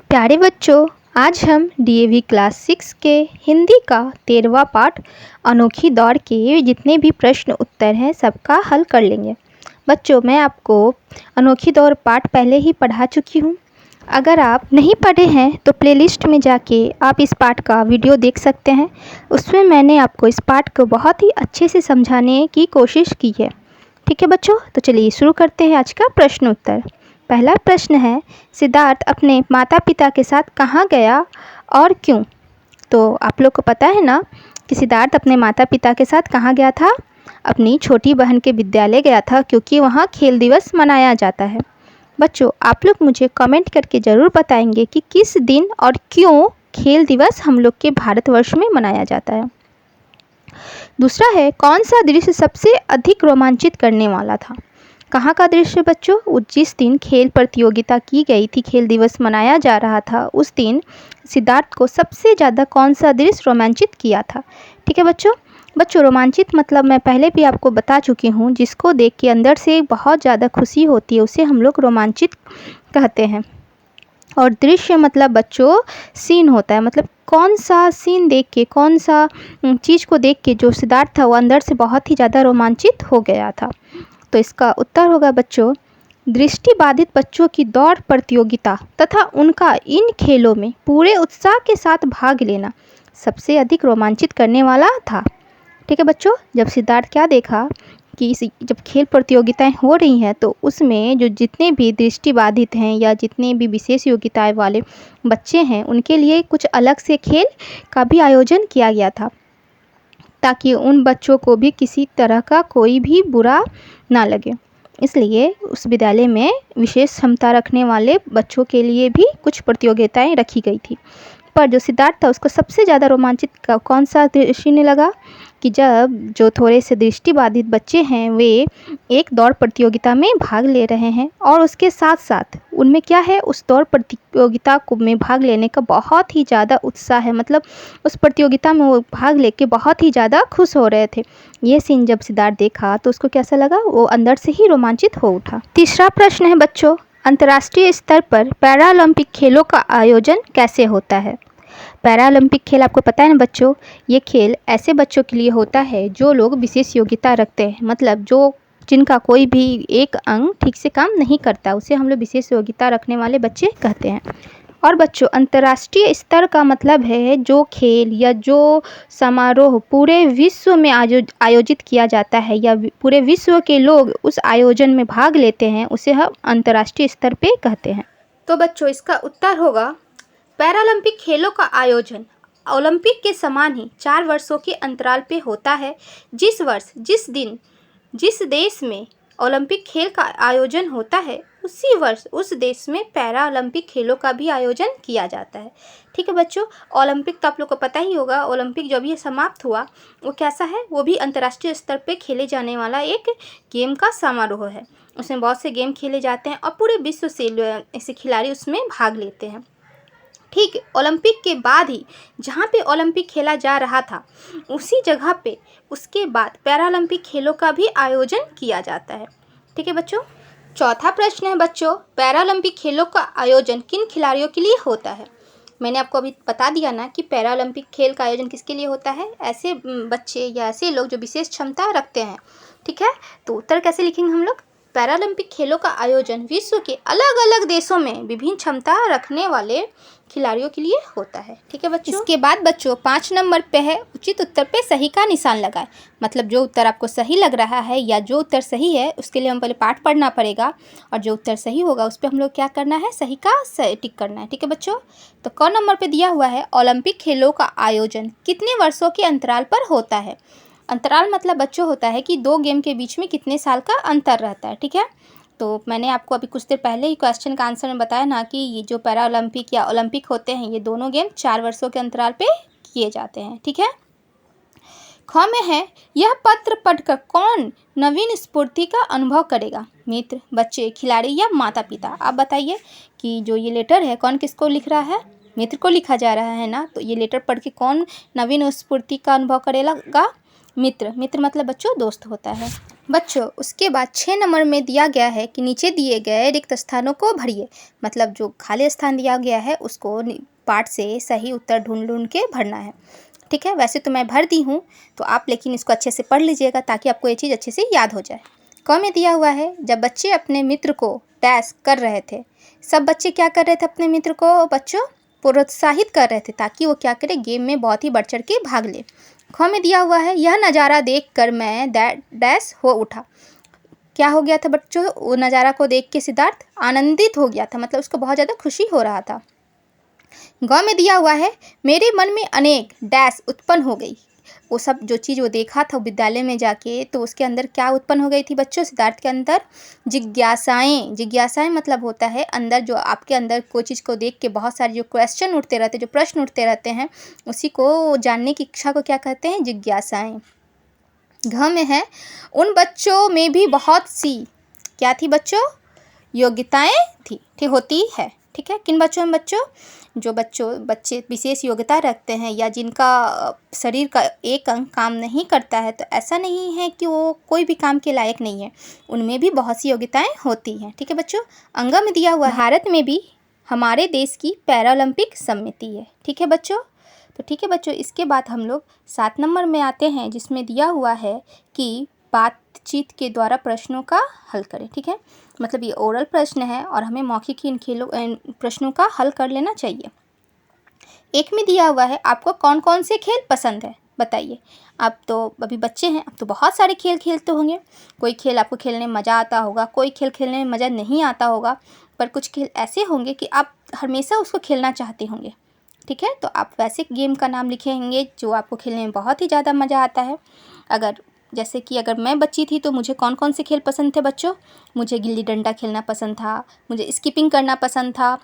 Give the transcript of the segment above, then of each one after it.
प्यारे बच्चों, आज हम डीएवी क्लास 6 के हिंदी का 13वां पाठ अनोखी दौड़ के जितने भी प्रश्न उत्तर हैं सबका हल कर लेंगे। बच्चों, मैं आपको अनोखी दौड़ पाठ पहले ही पढ़ा चुकी हूँ। अगर आप नहीं पढ़े हैं तो प्लेलिस्ट में जाके आप इस पाठ का वीडियो देख सकते हैं। उसमें मैंने आपको इस पाठ को बहुत ही अच्छे से समझाने की कोशिश की है। ठीक है बच्चों, तो चलिए शुरू करते हैं आज का प्रश्न उत्तर। पहला प्रश्न है, सिद्धार्थ अपने माता पिता के साथ कहाँ गया और क्यों? तो आप लोग को पता है ना कि सिद्धार्थ अपने माता पिता के साथ कहाँ गया था? अपनी छोटी बहन के विद्यालय गया था, क्योंकि वहाँ खेल दिवस मनाया जाता है। बच्चों, आप लोग मुझे कमेंट करके ज़रूर बताएंगे कि किस दिन और क्यों खेल दिवस हम लोग के भारतवर्ष में मनाया जाता है। दूसरा है, कौन सा दृश्य सबसे अधिक रोमांचित करने वाला था? कहाँ का दृश्य बच्चों? जिस दिन खेल प्रतियोगिता की गई थी, खेल दिवस मनाया जा रहा था, उस दिन सिद्धार्थ को सबसे ज़्यादा कौन सा दृश्य रोमांचित किया था? ठीक है बच्चों। रोमांचित मतलब मैं पहले भी आपको बता चुकी हूँ, जिसको देख के अंदर से बहुत ज़्यादा खुशी होती है उसे हम लोग रोमांचित कहते हैं। और दृश्य मतलब बच्चों सीन होता है, मतलब कौन सा सीन देख के, कौन सा चीज़ को देख के जो सिद्धार्थ था वो अंदर से बहुत ही ज़्यादा रोमांचित हो गया था। तो इसका उत्तर होगा बच्चों, दृष्टिबाधित बच्चों की दौड़ प्रतियोगिता तथा उनका इन खेलों में पूरे उत्साह के साथ भाग लेना सबसे अधिक रोमांचित करने वाला था। ठीक है बच्चों। जब सिद्धार्थ क्या देखा कि जब खेल प्रतियोगिताएं हो रही हैं तो उसमें जो जितने भी दृष्टिबाधित हैं या जितने भी विशेष योग्यताएं वाले बच्चे हैं उनके लिए कुछ अलग से खेल का भी आयोजन किया गया था, ताकि उन बच्चों को भी किसी तरह का कोई भी बुरा ना लगे। इसलिए उस विद्यालय में विशेष क्षमता रखने वाले बच्चों के लिए भी कुछ प्रतियोगिताएं रखी गई थी। पर जो सिद्धार्थ था उसको सबसे ज़्यादा रोमांचित कौन सा दृश्य ने लगा कि जब जो थोड़े से दृष्टिबाधित बच्चे हैं वे एक दौड़ प्रतियोगिता में भाग ले रहे हैं, और उसके साथ साथ उनमें क्या है, उस दौड़ प्रतियोगिता को में भाग लेने का बहुत ही ज़्यादा उत्साह है। मतलब उस प्रतियोगिता में वो भाग लेके बहुत ही ज़्यादा खुश हो रहे थे। ये सीन जब सिद्धार्थ देखा तो उसको कैसा लगा, वो अंदर से ही रोमांचित हो उठा। तीसरा प्रश्न है बच्चों, अंतर्राष्ट्रीय स्तर पर पैरालंपिक खेलों का आयोजन कैसे होता है? पैरालंपिक खेल आपको पता है ना बच्चों, ये खेल ऐसे बच्चों के लिए होता है जो लोग विशेष योग्यता रखते हैं, मतलब जो जिनका कोई भी एक अंग ठीक से काम नहीं करता, उसे हम लोग विशेष योग्यता रखने वाले बच्चे कहते हैं। और बच्चों, अंतर्राष्ट्रीय स्तर का मतलब है जो खेल या जो समारोह पूरे विश्व में आयोजित किया जाता है या पूरे विश्व के लोग उस आयोजन में भाग लेते हैं, उसे हम अंतर्राष्ट्रीय स्तर पे कहते हैं। तो बच्चों, इसका उत्तर होगा, पैरालंपिक खेलों का आयोजन ओलंपिक के समान ही 4 वर्षों के अंतराल पे होता है। जिस वर्ष, जिस दिन, जिस देश में ओलंपिक खेल का आयोजन होता है, उसी वर्ष उस देश में पैरालंपिक खेलों का भी आयोजन किया जाता है। ठीक है बच्चों। ओलंपिक तो आप लोग को पता ही होगा, ओलंपिक जब ये समाप्त हुआ वो कैसा है, वो भी अंतर्राष्ट्रीय स्तर पे खेले जाने वाला एक गेम का समारोह है। उसमें बहुत से गेम खेले जाते हैं और पूरे विश्व से ऐसे खिलाड़ी उसमें भाग लेते हैं। ठीक ओलंपिक के बाद ही जहाँ पे ओलंपिक खेला जा रहा था उसी जगह पे उसके बाद पैरालंपिक खेलों का भी आयोजन किया जाता है। ठीक है बच्चों। चौथा प्रश्न है बच्चों, पैरालंपिक खेलों का आयोजन किन खिलाड़ियों के लिए होता है? मैंने आपको अभी बता दिया ना कि पैरालंपिक खेल का आयोजन किसके लिए होता है, ऐसे बच्चे या ऐसे लोग जो विशेष क्षमता रखते हैं। ठीक है, तो उत्तर कैसे लिखेंगे हम लोग, पैरालंपिक खेलों का आयोजन विश्व के अलग अलग देशों में विभिन्न क्षमता रखने वाले खिलाड़ियों के लिए होता है। ठीक है बच्चों। इसके बाद बच्चों 5 नंबर पे है, उचित उत्तर पे सही का निशान लगाएं। मतलब जो उत्तर आपको सही लग रहा है या जो उत्तर सही है उसके लिए हम पहले पाठ पढ़ना पड़ेगा, और जो उत्तर सही होगा उस पर हम लोग क्या करना है, सही का टिक करना है। ठीक है बच्चों। तो क नंबर पे दिया हुआ है, ओलंपिक खेलों का आयोजन कितने वर्षों के अंतराल पर होता है? अंतराल मतलब बच्चों होता है कि 2 गेम के बीच में कितने साल का अंतर रहता है। ठीक है, तो मैंने आपको अभी कुछ देर पहले ही क्वेश्चन का आंसर में बताया ना कि ये जो पैरा ओलंपिक या ओलंपिक होते हैं ये दोनों गेम 4 वर्षों के अंतराल पे किए जाते हैं। ठीक है। ख में है, यह पत्र पढ़कर कौन नवीन स्फूर्ति का अनुभव करेगा? मित्र, बच्चे, खिलाड़ी या माता पिता? आप बताइए कि जो ये लेटर है कौन किसको लिख रहा है? मित्र को लिखा जा रहा है ना, तो ये लेटर पढ़ के कौन नवीन स्फूर्ति का अनुभव करेगा? मित्र। मित्र मतलब बच्चों दोस्त होता है। बच्चों उसके बाद 6 नंबर में दिया गया है कि नीचे दिए गए रिक्त स्थानों को भरिए। मतलब जो खाली स्थान दिया गया है उसको पाठ से सही उत्तर ढूंढ ढूंढ के भरना है। ठीक है, वैसे तो मैं भर दी हूँ, तो आप लेकिन इसको अच्छे से पढ़ लीजिएगा ताकि आपको ये चीज़ अच्छे से याद हो जाए। क में दिया हुआ है, जब बच्चे अपने मित्र को डैश कर रहे थे। सब बच्चे क्या कर रहे थे? अपने मित्र को बच्चों प्रोत्साहित कर रहे थे ताकि वो क्या करे, गेम में बहुत ही बढ़ चढ़ के भाग ले। ख में दिया हुआ है, यह नज़ारा देखकर मैं डैश हो उठा। क्या हो गया था बच्चों? वो नज़ारा को देख के सिद्धार्थ आनंदित हो गया था, मतलब उसको बहुत ज़्यादा खुशी हो रहा था। ग में दिया हुआ है, मेरे मन में अनेक डैश उत्पन्न हो गई। वो सब जो चीज़ वो देखा था विद्यालय में जाके, तो उसके अंदर क्या उत्पन्न हो गई थी बच्चों? सिद्धार्थ के अंदर जिज्ञासाएं। जिज्ञासाएं मतलब होता है अंदर, जो आपके अंदर कोई चीज़ को देख के बहुत सारे जो क्वेश्चन उठते रहते हैं, जो प्रश्न उठते रहते हैं, उसी को जानने की इच्छा को क्या कहते हैं? जिज्ञासाएं। घ में है, उन बच्चों में भी बहुत सी क्या थी बच्चों? योग्यताएं थी, ठीक होती है। ठीक है, किन बच्चों में? बच्चों जो बच्चे विशेष योग्यता रखते हैं या जिनका शरीर का एक अंग काम नहीं करता है, तो ऐसा नहीं है कि वो कोई भी काम के लायक नहीं है, उनमें भी बहुत सी योग्यताएं होती हैं। ठीक है बच्चों, अंग में दिया हुआ भारत में भी हमारे देश की पैरालंपिक समिति है। ठीक है बच्चों, तो ठीक है बच्चों, इसके बाद हम लोग 7 नंबर में आते हैं, जिसमें दिया हुआ है कि बातचीत के द्वारा प्रश्नों का हल करें। ठीक है, मतलब ये ओरल प्रश्न है और हमें मौखिक इन प्रश्नों का हल कर लेना चाहिए। 1 में दिया हुआ है, आपको कौन कौन से खेल पसंद है बताइए। आप तो अभी बच्चे हैं, आप तो बहुत सारे खेल खेलते होंगे। कोई खेल आपको खेलने में मज़ा आता होगा, कोई खेल खेलने में मज़ा नहीं आता होगा, पर कुछ खेल ऐसे होंगे कि आप हमेशा उसको खेलना चाहते होंगे। ठीक है, तो आप वैसे गेम का नाम लिखेंगे जो आपको खेलने में बहुत ही ज़्यादा मज़ा आता है। जैसे कि अगर मैं बच्ची थी तो मुझे कौन कौन से खेल पसंद थे बच्चों? मुझे गिल्ली डंडा खेलना पसंद था, मुझे स्किपिंग करना पसंद था,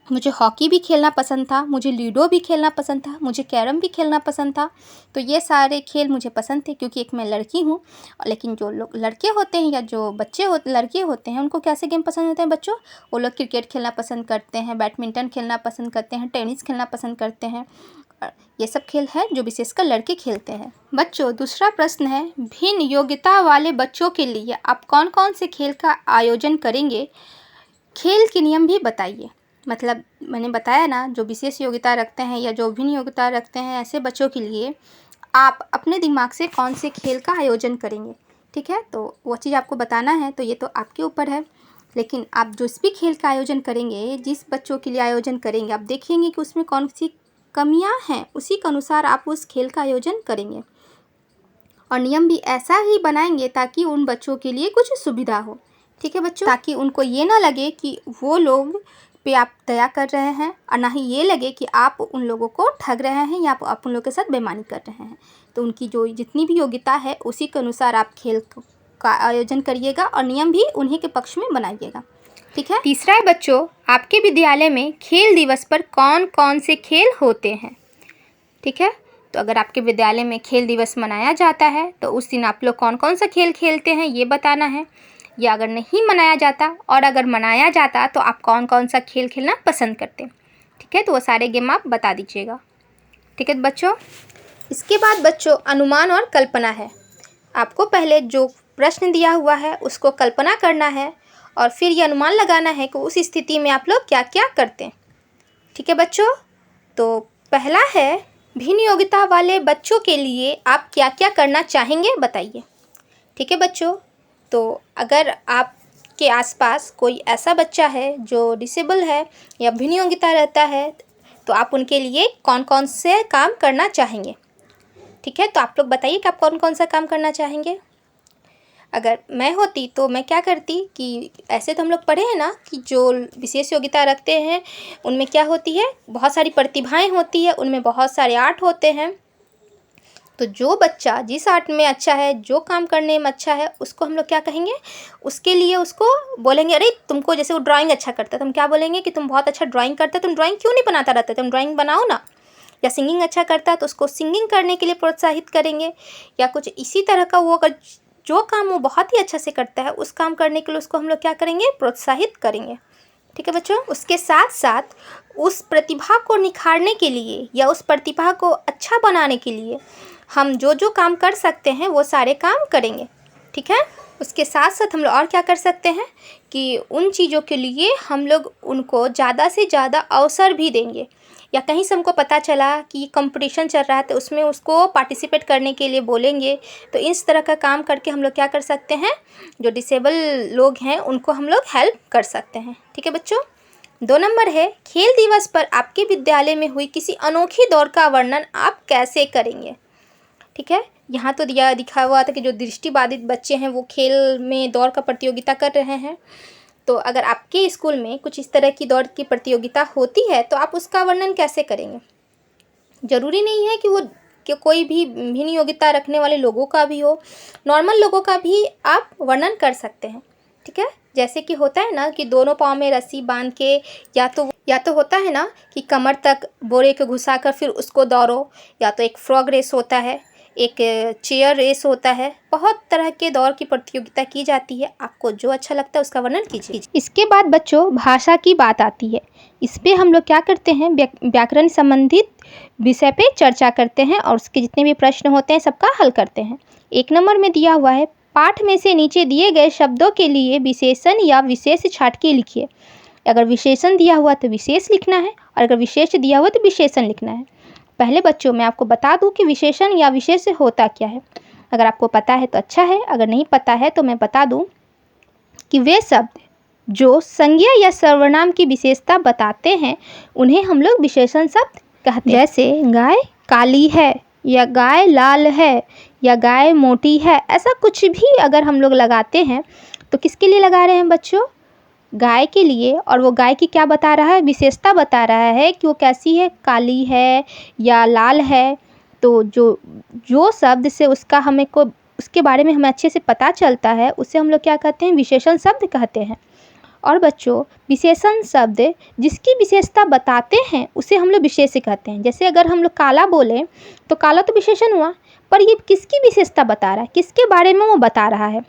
मुझे हॉकी भी खेलना पसंद था, मुझे लूडो भी खेलना पसंद था, मुझे कैरम भी खेलना पसंद था। तो ये सारे खेल मुझे पसंद थे, क्योंकि एक मैं लड़की हूँ। लेकिन जो लोग लड़के होते हैं या जो लड़के होते हैं, उनको कैसे गेम पसंद होते हैं बच्चों? वो लोग क्रिकेट खेलना पसंद करते हैं, बैडमिंटन खेलना पसंद करते हैं, टेनिस खेलना पसंद करते हैं। ये सब खेल है जो विशेषकर लड़के खेलते हैं। बच्चों दूसरा प्रश्न है, भिन्न योग्यता वाले बच्चों के लिए आप कौन कौन से खेल का आयोजन करेंगे? खेल के नियम भी बताइए। मतलब मैंने बताया ना, जो विशेष योग्यता रखते हैं या जो भिन्न योग्यता रखते हैं, ऐसे बच्चों के लिए आप अपने दिमाग से कौन से खेल का आयोजन करेंगे। ठीक है, तो वो चीज़ आपको बताना है, तो ये तो आपके ऊपर है। लेकिन आप जिस भी खेल का आयोजन करेंगे, जिस बच्चों के लिए आयोजन करेंगे, आप देखेंगे कि उसमें कौन सी कमियां हैं, उसी के अनुसार आप उस खेल का आयोजन करेंगे। और नियम भी ऐसा ही बनाएंगे ताकि उन बच्चों के लिए कुछ सुविधा हो। ठीक है बच्चों, ताकि उनको ये ना लगे कि वो लोग पे आप दया कर रहे हैं, और ना ही ये लगे कि आप उन लोगों को ठग रहे हैं या आप उन लोगों के साथ बेईमानी कर रहे हैं। तो उनकी जो जितनी भी योग्यता है उसी के अनुसार आप खेल का आयोजन करिएगा और नियम भी उन्हीं के पक्ष में बनाइएगा। ठीक है, तीसरा है बच्चों, आपके विद्यालय में खेल दिवस पर कौन कौन से खेल होते हैं? ठीक है, तो अगर आपके विद्यालय में खेल दिवस मनाया जाता है तो उस दिन आप लोग कौन कौन सा खेल खेलते हैं ये बताना है। या अगर नहीं मनाया जाता, और अगर मनाया जाता तो आप कौन कौन सा खेल खेलना पसंद करते। ठीक है, तो वो सारे गेम आप बता दीजिएगा। ठीक है बच्चों, इसके बाद बच्चों अनुमान और कल्पना है। आपको पहले जो प्रश्न दिया हुआ है उसको कल्पना करना है और फिर ये अनुमान लगाना है कि उस स्थिति में आप लोग क्या क्या करते हैं। ठीक है बच्चों, तो पहला है, भिन्न योग्यता वाले बच्चों के लिए आप क्या क्या करना चाहेंगे बताइए। ठीक है बच्चों, तो अगर आपके आसपास कोई ऐसा बच्चा है जो डिसेबल है या भिन्न योग्यता रहता है, तो आप उनके लिए कौन कौन से काम करना चाहेंगे। ठीक है, तो आप लोग बताइए कि आप कौन कौन सा काम करना चाहेंगे। अगर मैं होती तो मैं क्या करती कि ऐसे तो हम लोग पढ़े हैं ना कि जो विशेष योग्यता रखते हैं उनमें क्या होती है, बहुत सारी प्रतिभाएं होती है, उनमें बहुत सारे आर्ट होते हैं। तो जो बच्चा जिस आर्ट में अच्छा है, जो काम करने में अच्छा है, उसको हम लोग क्या कहेंगे, उसके लिए उसको बोलेंगे, अरे तुमको जैसे वो ड्राइंग अच्छा करता है तो हम क्या बोलेंगे कि तुम बहुत अच्छा ड्राइंग करते हो, तुम ड्राइंग क्यों नहीं बनाता रहता, तुम ड्राइंग बनाओ ना। या सिंगिंग अच्छा करता है तो उसको सिंगिंग करने के लिए प्रोत्साहित करेंगे। या कुछ इसी तरह का वो अगर जो काम वो बहुत ही अच्छा से करता है उस काम करने के लिए उसको हम लोग क्या करेंगे, प्रोत्साहित करेंगे। ठीक है बच्चों, उसके साथ साथ उस प्रतिभा को निखारने के लिए या उस प्रतिभा को अच्छा बनाने के लिए हम जो जो काम कर सकते हैं वो सारे काम करेंगे। ठीक है। उसके साथ साथ हम लोग और क्या कर सकते हैं कि उन चीज़ों के लिए हम लोग उनको ज़्यादा से ज़्यादा अवसर भी देंगे, या कहीं से हमको पता चला कि कंपटीशन चल रहा है तो उसमें उसको पार्टिसिपेट करने के लिए बोलेंगे। तो इस तरह का काम करके हम लोग क्या कर सकते हैं, जो डिसेबल लोग हैं उनको हम लोग हेल्प कर सकते हैं। ठीक है बच्चों। 2 नंबर है, खेल दिवस पर आपके विद्यालय में हुई किसी अनोखी दौड़ का वर्णन आप कैसे करेंगे। ठीक है, यहाँ तो दिखा हुआ था कि जो दृष्टिबाधित बच्चे हैं वो खेल में दौड़ का प्रतियोगिता कर रहे हैं। तो अगर आपके स्कूल में कुछ इस तरह की दौड़ की प्रतियोगिता होती है तो आप उसका वर्णन कैसे करेंगे। ज़रूरी नहीं है कि कोई भी भिन्न योग्यता रखने वाले लोगों का भी हो, नॉर्मल लोगों का भी आप वर्णन कर सकते हैं। ठीक है, जैसे कि होता है ना कि दोनों पाँव में रस्सी बांध के, या तो होता है ना कि कमर तक बोरे को घुसा कर फिर उसको दौड़ो, या तो एक फ्रॉग रेस होता है, एक चेयर रेस होता है। बहुत तरह के दौड़ की प्रतियोगिता की जाती है, आपको जो अच्छा लगता है उसका वर्णन कीजिए। इसके बाद बच्चों भाषा की बात आती है। इस पे हम लोग क्या करते हैं, व्याकरण संबंधित विषय पे चर्चा करते हैं और उसके जितने भी प्रश्न होते हैं सबका हल करते हैं। 1 नंबर में दिया हुआ है, पाठ में से नीचे दिए गए शब्दों के लिए विशेषण या विशेष छाट के लिखिए। अगर विशेषण दिया हुआ तो विशेष लिखना है, और अगर विशेष दिया हुआ तो विशेषण लिखना है। पहले बच्चों मैं आपको बता दूं कि विशेषण या विशेष होता क्या है। अगर आपको पता है तो अच्छा है, अगर नहीं पता है तो मैं बता दूं कि वे शब्द जो संज्ञा या सर्वनाम की विशेषता बताते हैं उन्हें हम लोग विशेषण शब्द कहते हैं। जैसे गाय काली है, या गाय लाल है, या गाय मोटी है, ऐसा कुछ भी अगर हम लोग लगाते हैं तो किसके लिए लगा रहे हैं बच्चों, गाय के लिए। और वो गाय की क्या बता रहा है, विशेषता बता रहा है कि वो कैसी है, काली है या लाल है। तो जो शब्द से उसके बारे में हमें अच्छे से पता चलता है उसे हम लोग क्या कहते हैं, विशेषण शब्द कहते हैं। और बच्चों विशेषण शब्द जिसकी विशेषता बताते हैं उसे हम लोग विशेष्य कहते हैं। जैसे अगर हम लोग काला बोले तो काला तो विशेषण हुआ, पर ये किसकी विशेषता बता रहा है, किसके बारे में वो बता रहा है,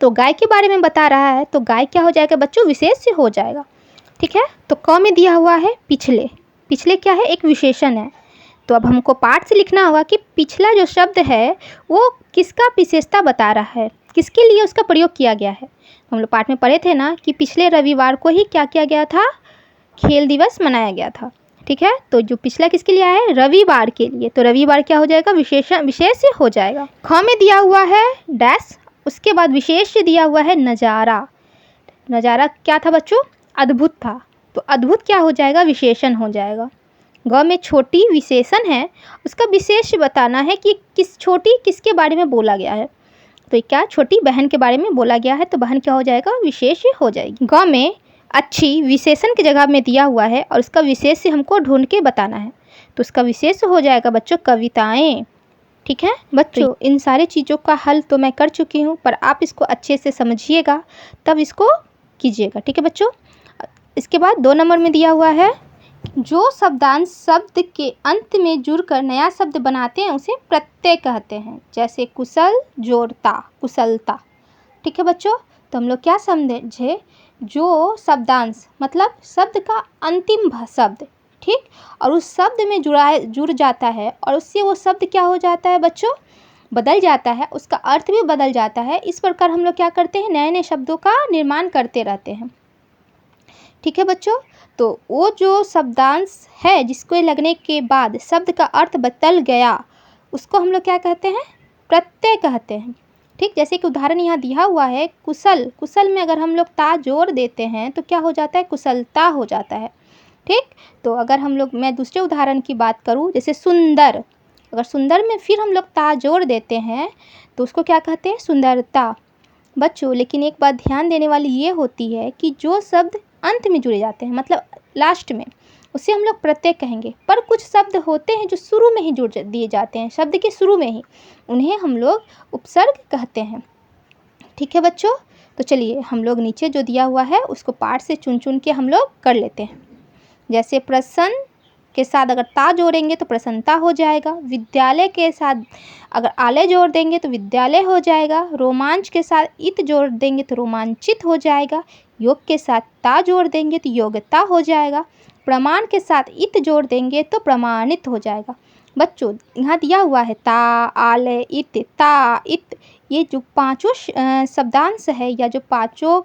तो गाय के बारे में बता रहा है, तो गाय क्या हो जाएगा बच्चों, विशेष्य हो जाएगा। ठीक है, तो क में दिया हुआ है पिछले। पिछले क्या है, एक विशेषण है। तो अब हमको पाठ से लिखना होगा कि पिछला जो शब्द है वो किसका विशेषता बता रहा है, किसके लिए उसका प्रयोग किया गया है। हम लोग पाठ में पढ़े थे ना कि पिछले रविवार को ही क्या किया गया था, खेल दिवस मनाया गया था। ठीक है, तो जो पिछला किसके लिए आया है, रविवार के लिए, तो रविवार क्या हो जाएगा, विशेष हो जाएगा। ख में दिया हुआ है डैश, उसके बाद विशेष दिया हुआ है नज़ारा। नज़ारा क्या था बच्चों, अद्भुत था, तो अद्भुत क्या हो जाएगा, विशेषण हो जाएगा। ग में छोटी विशेषण है, उसका विशेष बताना है कि छोटी किसके बारे में बोला गया है, तो क्या छोटी बहन के बारे में बोला गया है, तो बहन क्या हो जाएगा, विशेष हो जाएगी। ग में अच्छी विशेषण की जगह में दिया हुआ है और उसका विशेष से हमको ढूंढ के बताना है, तो उसका विशेष हो जाएगा बच्चों कविताएं। ठीक है बच्चों, इन सारी चीज़ों का हल तो मैं कर चुकी हूँ, पर आप इसको अच्छे से समझिएगा तब इसको कीजिएगा। ठीक है बच्चों। इसके बाद 2 नंबर में दिया हुआ है, जो शब्दांश शब्द के अंत में जुड़कर नया शब्द बनाते हैं उसे प्रत्यय कहते हैं। जैसे कुशल जोड़ता, कुशलता। ठीक है बच्चों, तो हम लोग क्या समझे, जो शब्दांश मतलब शब्द का अंतिम शब्द, ठीक, और उस शब्द में जुड़ जाता है और उससे वो शब्द क्या हो जाता है बच्चों, बदल जाता है, उसका अर्थ भी बदल जाता है। इस प्रकार हम लोग क्या करते हैं, नए नए शब्दों का निर्माण करते रहते हैं। ठीक है बच्चों, तो वो जो शब्दांश है जिसको लगने के बाद शब्द का अर्थ बदल गया उसको हम लोग क्या कहते हैं, प्रत्यय कहते हैं। ठीक, जैसे कि उदाहरण यहाँ दिया हुआ है कुशल, कुशल में अगर हम लोग ता जोड़ देते हैं तो क्या हो जाता है, कुशलता हो जाता है। ठीक, तो अगर हम लोग, मैं दूसरे उदाहरण की बात करूँ, जैसे सुंदर, अगर सुंदर में फिर हम लोग ता जोड़ देते हैं तो उसको क्या कहते हैं, सुंदरता। बच्चों लेकिन एक बात ध्यान देने वाली ये होती है कि जो शब्द अंत में जुड़े जाते हैं मतलब लास्ट में, उसे हम लोग प्रत्यय कहेंगे, पर कुछ शब्द होते हैं जो शुरू में ही जुड़ दिए जाते हैं, शब्द के शुरू में ही, उन्हें हम लोग उपसर्ग कहते हैं। ठीक है बच्चों, तो चलिए हम लोग नीचे जो दिया हुआ है उसको पाठ से चुन चुन के हम लोग कर लेते हैं। जैसे प्रसन्न के साथ अगर ता जोड़ेंगे तो प्रसन्नता हो जाएगा, विद्यालय के साथ अगर आलय जोड़ देंगे तो विद्यालय हो जाएगा, रोमांच के साथ इत जोड़ देंगे तो रोमांचित हो जाएगा, योग के साथ ता जोड़ देंगे तो योग्यता हो जाएगा, प्रमाण के साथ इत जोड़ देंगे तो प्रमाणित हो जाएगा। बच्चों यहाँ दिया हुआ है ता, आलय, इत, ता, इत, ये जो पांचों शब्दांश है या जो पांचों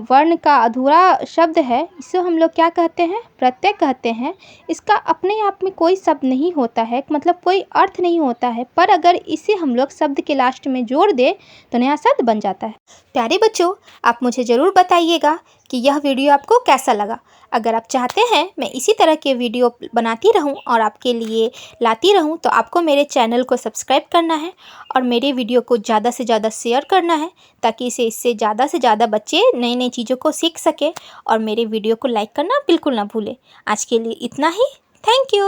वर्ण का अधूरा शब्द है, इसे हम लोग क्या कहते हैं? प्रत्यय कहते हैं। इसका अपने आप में कोई शब्द नहीं होता है, मतलब कोई अर्थ नहीं होता है, पर अगर इसे हम लोग शब्द के लास्ट में जोड़ दें तो नया शब्द बन जाता है। प्यारे बच्चों, आप मुझे ज़रूर बताइएगा कि यह वीडियो आपको कैसा लगा। अगर आप चाहते हैं मैं इसी तरह के वीडियो बनाती रहूं और आपके लिए लाती रहूं, तो आपको मेरे चैनल को सब्सक्राइब करना है और मेरे वीडियो को ज़्यादा से ज़्यादा शेयर करना है, ताकि इससे ज़्यादा से ज़्यादा बच्चे नई नई चीज़ों को सीख सकें। और मेरे वीडियो को लाइक करना बिल्कुल ना भूलें। आज के लिए इतना ही। Thank you.